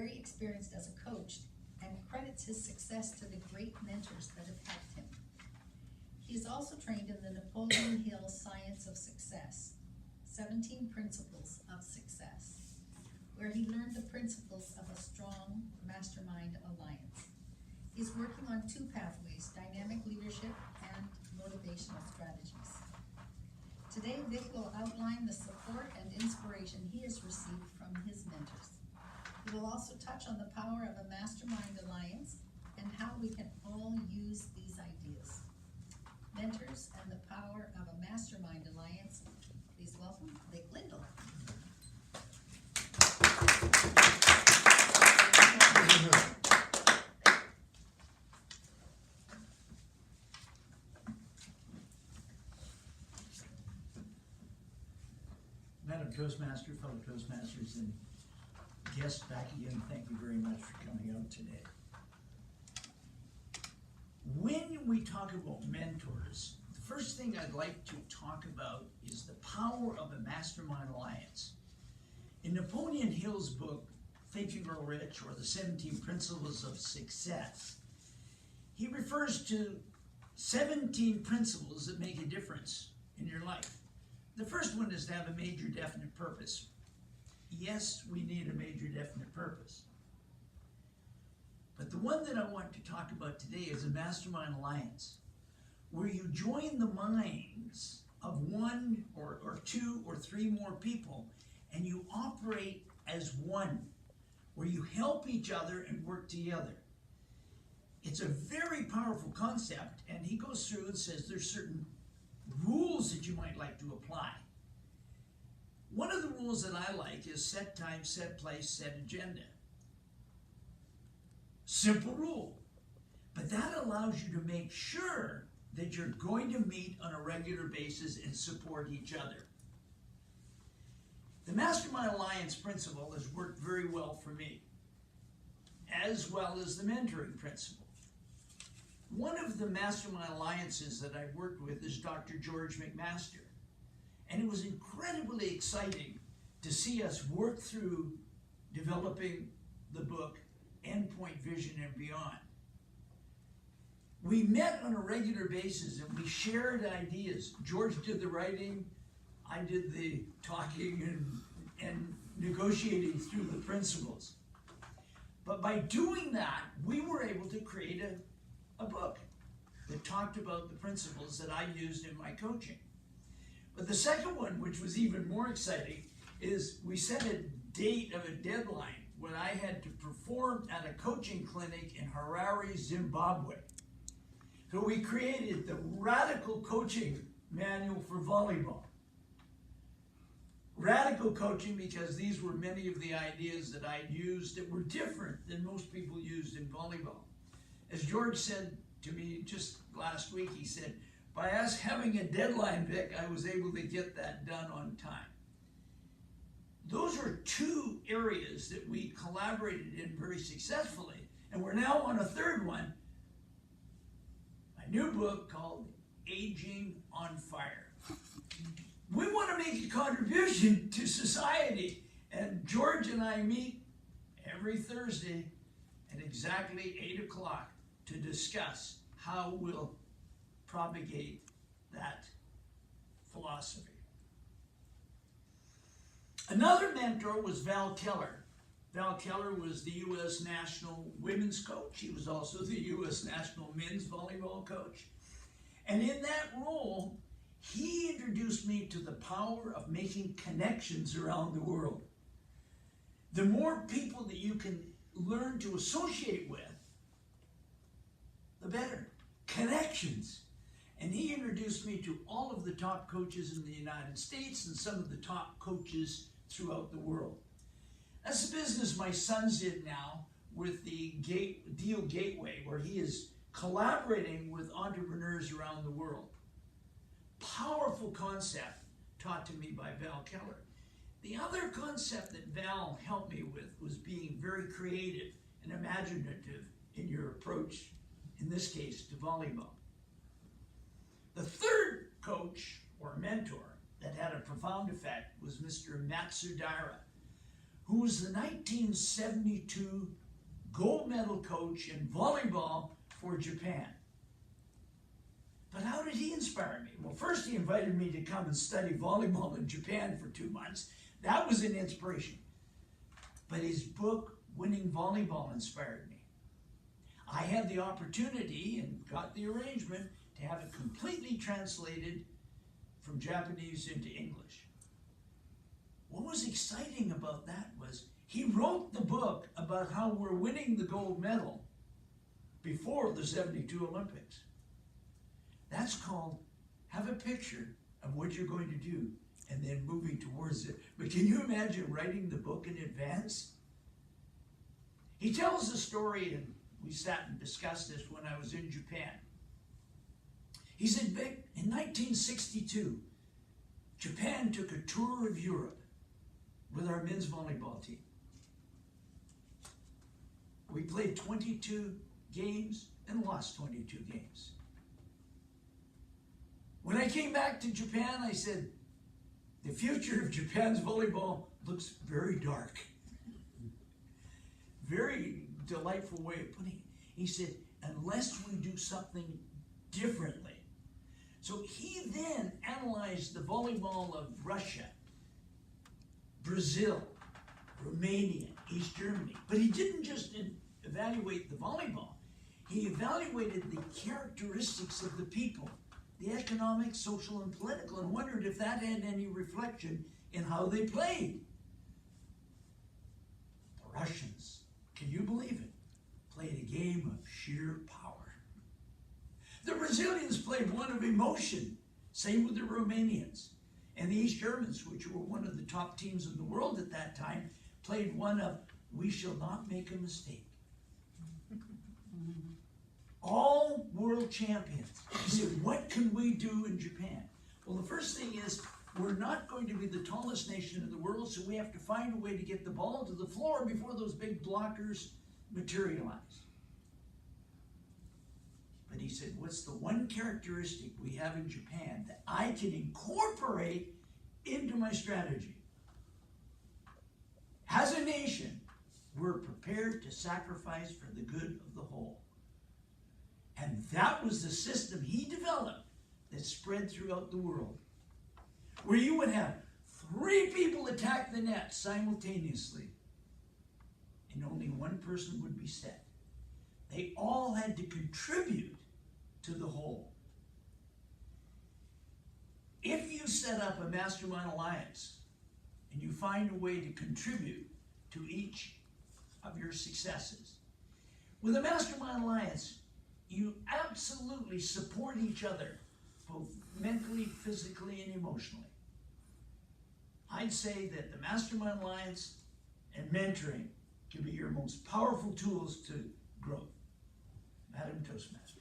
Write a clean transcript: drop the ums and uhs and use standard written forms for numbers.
very experienced as a coach and credits his success to the great mentors that have helped him. He is also trained in the Napoleon Hill Science of Success, 17 Principles of Success, where he learned the principles of a strong mastermind alliance. He's working on two pathways, dynamic leadership and motivational strategies. Today, Vic will outline the support and inspiration he has received from his mentors. He will also touch on the power of a mastermind alliance and how we can all use these ideas. Mentors and the power of a mastermind alliance. Please welcome Vic Lindell. Madam Toastmaster, fellow Toastmasters, and guests back again, thank you very much for coming out today. When we talk about mentors, the first thing I'd like to talk about is the power of a mastermind alliance. In Napoleon Hill's book, Think and Grow Rich, or the 17 Principles of Success, he refers to 17 principles that make a difference in your life. The first one is to have a major definite purpose. Yes, we need a major definite purpose. But the one that I want to talk about today is a mastermind alliance, where you join the minds of one or two or three more people, and you operate as one, where you help each other and work together. It's a very powerful concept, and he goes through and says there's certain rules that you might like to apply. One of the rules that I like is set time, set place, set agenda. Simple rule. But that allows you to make sure that you're going to meet on a regular basis and support each other. The Mastermind Alliance principle has worked very well for me, as well as the mentoring principle. One of the Mastermind Alliances that I've worked with is Dr. George McMaster. And it was incredibly exciting to see us work through developing the book, Endpoint Vision and Beyond. We met on a regular basis and we shared ideas. George did the writing, I did the talking and negotiating through the principles. But by doing that, we were able to create a book that talked about the principles that I used in my coaching. But the second one, which was even more exciting, is we set a date of a deadline when I had to perform at a coaching clinic in Harare, Zimbabwe. So we created the Radical Coaching Manual for Volleyball. Radical coaching because these were many of the ideas that I used that were different than most people used in volleyball. As George said to me just last week, he said, by us having a deadline, Vic, I was able to get that done on time. Those are two areas that we collaborated in very successfully, and we're now on a third one, a new book called Aging on Fire. We want to make a contribution to society, and George and I meet every Thursday at exactly 8 o'clock to discuss how we'll propagate that philosophy. Another mentor was Val Keller. Val Keller was the U.S. National Women's Coach. He was also the U.S. National Men's Volleyball Coach. And in that role, he introduced me to the power of making connections around the world. The more people that you can learn to associate with, the better. Connections. And he introduced me to all of the top coaches in the United States and some of the top coaches throughout the world. That's the business my son's in now with the Deal Gateway, where he is collaborating with entrepreneurs around the world. Powerful concept taught to me by Val Keller. The other concept that Val helped me with was being very creative and imaginative in your approach, in this case, to volleyball. The third coach or mentor that had a profound effect was Mr. Matsudaira, who was the 1972 gold medal coach in volleyball for Japan. But how did he inspire me? Well, first he invited me to come and study volleyball in Japan for 2 months. That was an inspiration. But his book, Winning Volleyball, inspired me. I had the opportunity and got the arrangement to have it completely translated from Japanese into English. What was exciting about that was he wrote the book about how we're winning the gold medal before the 72 Olympics. That's called have a picture of what you're going to do and then moving towards it. But can you imagine writing the book in advance? He tells the story, and we sat and discussed this when I was in Japan. He said, Vic, in 1962, Japan took a tour of Europe with our men's volleyball team. We played 22 games and lost 22 games. When I came back to Japan, I said, the future of Japan's volleyball looks very dark. Very delightful way of putting it. He said, unless we do something differently. So he then analyzed the volleyball of Russia, Brazil, Romania, East Germany. But he didn't just evaluate the volleyball. He evaluated the characteristics of the people, the economic, social, and political, and wondered if that had any reflection in how they played. The Russians, can you believe it, played a game of sheer power. The Brazilians played one of emotion, same with the Romanians. And the East Germans, which were one of the top teams in the world at that time, played one of, we shall not make a mistake. All world champions. He said, what can we do in Japan? Well, the first thing is, we're not going to be the tallest nation in the world, so we have to find a way to get the ball to the floor before those big blockers materialize. But he said, what's the one characteristic we have in Japan that I can incorporate into my strategy? As a nation, we're prepared to sacrifice for the good of the whole. And that was the system he developed that spread throughout the world, where you would have 3 people attack the net simultaneously, and only one person would be set. They all had to contribute to the whole. If you set up a Mastermind alliance and you find a way to contribute to each of your successes, with a Mastermind alliance, you absolutely support each other, both mentally, physically, and emotionally. I'd say that the Mastermind alliance and mentoring can be your most powerful tools to growth. Madam Toastmaster.